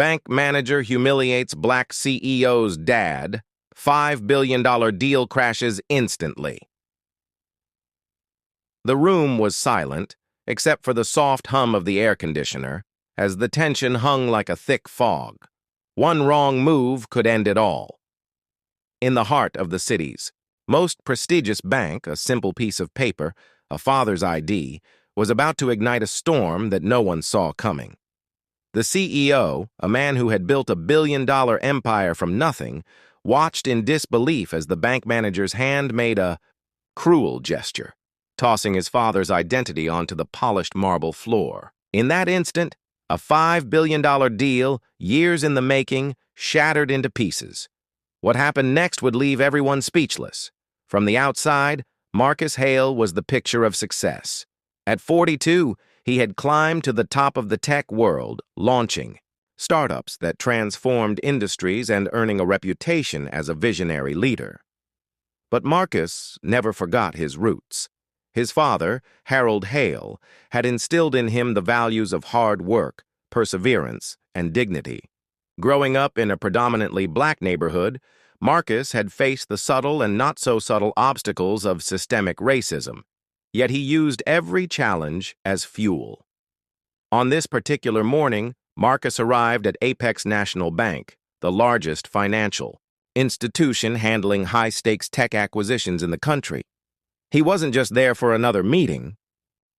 Bank manager humiliates black CEO's dad. $5 billion deal crashes instantly. The room was silent, except for the soft hum of the air conditioner, as the tension hung like a thick fog. One wrong move could end it all. In the heart of the city's most prestigious bank, a simple piece of paper, a father's ID, was about to ignite a storm that no one saw coming. The CEO, a man who had built a billion-dollar empire from nothing, watched in disbelief as the bank manager's hand made a cruel gesture, tossing his father's identity onto the polished marble floor. In that instant, a $5 billion deal, years in the making, shattered into pieces. What happened next would leave everyone speechless. From the outside, Marcus Hale was the picture of success. At 42, he had climbed to the top of the tech world, launching startups that transformed industries and earning a reputation as a visionary leader. But Marcus never forgot his roots. His father, Harold Hale, had instilled in him the values of hard work, perseverance, and dignity. Growing up in a predominantly black neighborhood, Marcus had faced the subtle and not-so-subtle obstacles of systemic racism, yet he used every challenge as fuel. On this particular morning, Marcus arrived at Apex National Bank, the largest financial institution handling high-stakes tech acquisitions in the country. He wasn't just there for another meeting.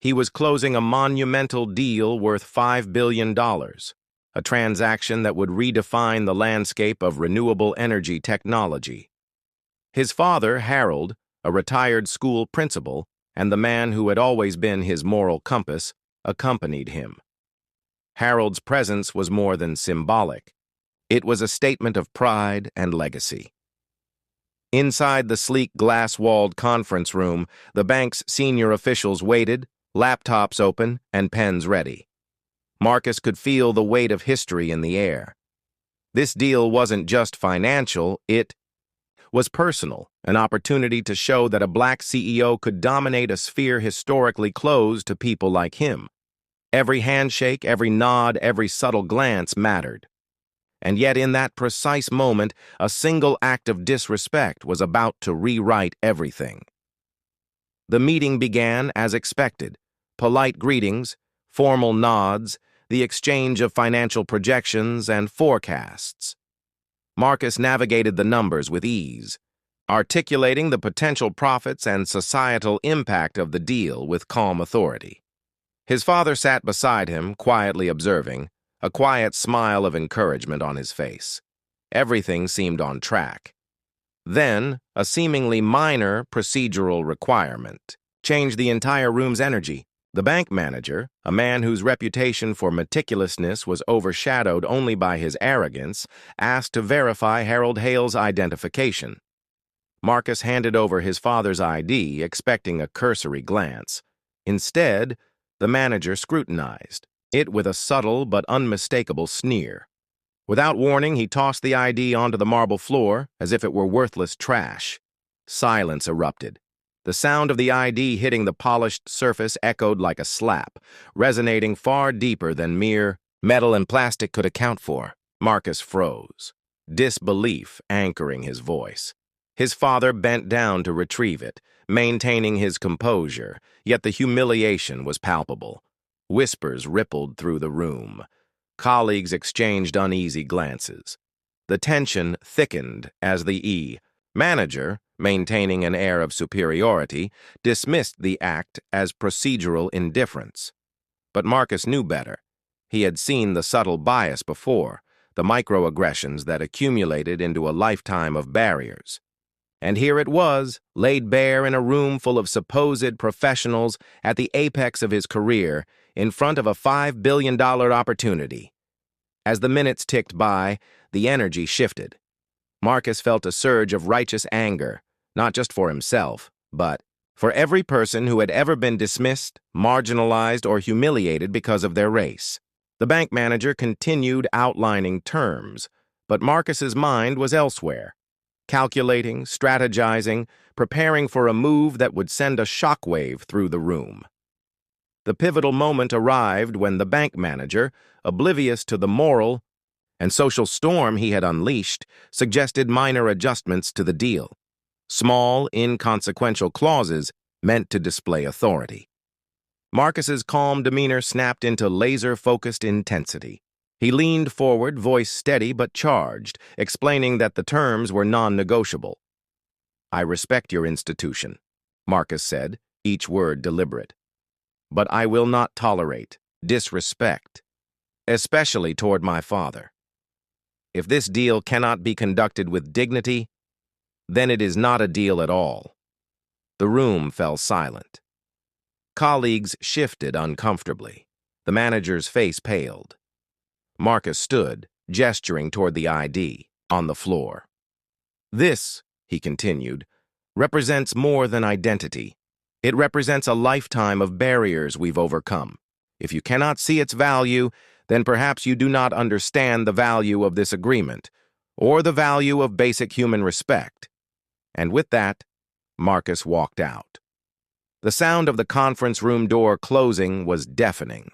He was closing a monumental deal worth $5 billion, a transaction that would redefine the landscape of renewable energy technology. His father, Harold, a retired school principal, and the man who had always been his moral compass, accompanied him. Harold's presence was more than symbolic. It was a statement of pride and legacy. Inside the sleek glass-walled conference room, the bank's senior officials waited, laptops open and pens ready. Marcus could feel the weight of history in the air. This deal wasn't just financial, it was personal, an opportunity to show that a black CEO could dominate a sphere historically closed to people like him. Every handshake, every nod, every subtle glance mattered. And yet in that precise moment, a single act of disrespect was about to rewrite everything. The meeting began as expected. Polite greetings, formal nods, the exchange of financial projections and forecasts. Marcus navigated the numbers with ease, articulating the potential profits and societal impact of the deal with calm authority. His father sat beside him, quietly observing, a quiet smile of encouragement on his face. Everything seemed on track. Then, a seemingly minor procedural requirement changed the entire room's energy. The bank manager, a man whose reputation for meticulousness was overshadowed only by his arrogance, asked to verify Harold Hale's identification. Marcus handed over his father's ID, expecting a cursory glance. Instead, the manager scrutinized it with a subtle but unmistakable sneer. Without warning, he tossed the ID onto the marble floor as if it were worthless trash. Silence erupted. The sound of the ID hitting the polished surface echoed like a slap, resonating far deeper than mere metal and plastic could account for. Marcus froze, disbelief anchoring his voice. His father bent down to retrieve it, maintaining his composure, yet the humiliation was palpable. Whispers rippled through the room. Colleagues exchanged uneasy glances. The tension thickened as the manager, maintaining an air of superiority, dismissed the act as procedural indifference. But Marcus knew better. He had seen the subtle bias before, the microaggressions that accumulated into a lifetime of barriers. And here it was, laid bare in a room full of supposed professionals at the apex of his career, in front of a $5 billion opportunity. As the minutes ticked by, the energy shifted. Marcus felt a surge of righteous anger, not just for himself, but for every person who had ever been dismissed, marginalized, or humiliated because of their race. The bank manager continued outlining terms, but Marcus's mind was elsewhere, calculating, strategizing, preparing for a move that would send a shockwave through the room. The pivotal moment arrived when the bank manager, oblivious to the moral and social storm he had unleashed suggested minor adjustments to the deal. Small, inconsequential clauses meant to display authority. Marcus's calm demeanor snapped into laser-focused intensity. He leaned forward, voice steady but charged, explaining that the terms were non-negotiable. "I respect your institution," Marcus said, each word deliberate. "But I will not tolerate disrespect, especially toward my father. If this deal cannot be conducted with dignity, then it is not a deal at all." The room fell silent. Colleagues shifted uncomfortably. The manager's face paled. Marcus stood, gesturing toward the ID on the floor. "This," he continued, "represents more than identity. It represents a lifetime of barriers we've overcome. If you cannot see its value, then perhaps you do not understand the value of this agreement, or the value of basic human respect." And with that, Marcus walked out. The sound of the conference room door closing was deafening.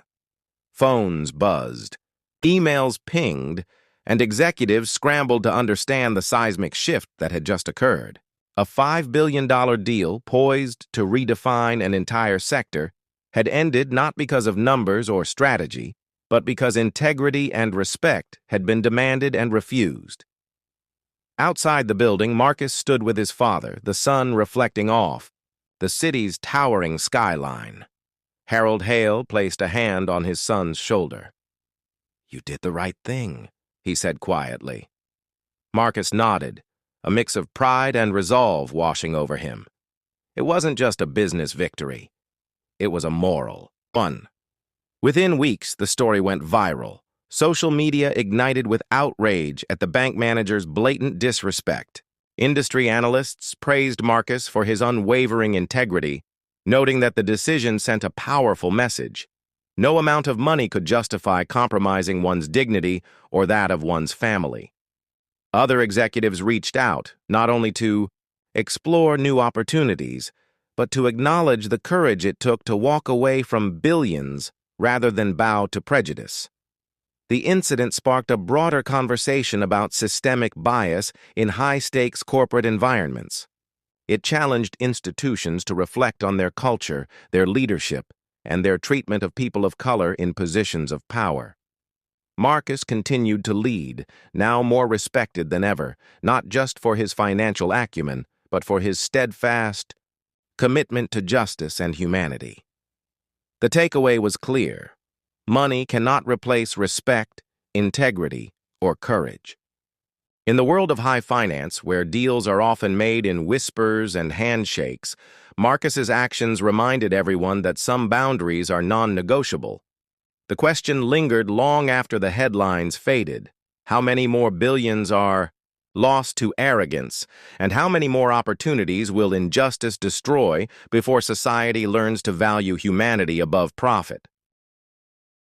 Phones buzzed, emails pinged, and executives scrambled to understand the seismic shift that had just occurred. A $5 billion deal poised to redefine an entire sector had ended not because of numbers or strategy, but because integrity and respect had been demanded and refused. Outside the building, Marcus stood with his father, the sun reflecting off the city's towering skyline. Harold Hale placed a hand on his son's shoulder. "You did the right thing," he said quietly. Marcus nodded, a mix of pride and resolve washing over him. It wasn't just a business victory. It was a moral one. Within weeks, the story went viral. Social media ignited with outrage at the bank manager's blatant disrespect. Industry analysts praised Marcus for his unwavering integrity, noting that the decision sent a powerful message. No amount of money could justify compromising one's dignity or that of one's family. Other executives reached out, not only to explore new opportunities, but to acknowledge the courage it took to walk away from billions rather than bow to prejudice. The incident sparked a broader conversation about systemic bias in high-stakes corporate environments. It challenged institutions to reflect on their culture, their leadership, and their treatment of people of color in positions of power. Marcus continued to lead, now more respected than ever, not just for his financial acumen, but for his steadfast commitment to justice and humanity. The takeaway was clear. Money cannot replace respect, integrity, or courage. In the world of high finance, where deals are often made in whispers and handshakes, Marcus's actions reminded everyone that some boundaries are non-negotiable. The question lingered long after the headlines faded. How many more billions are lost to arrogance, and how many more opportunities will injustice destroy before society learns to value humanity above profit?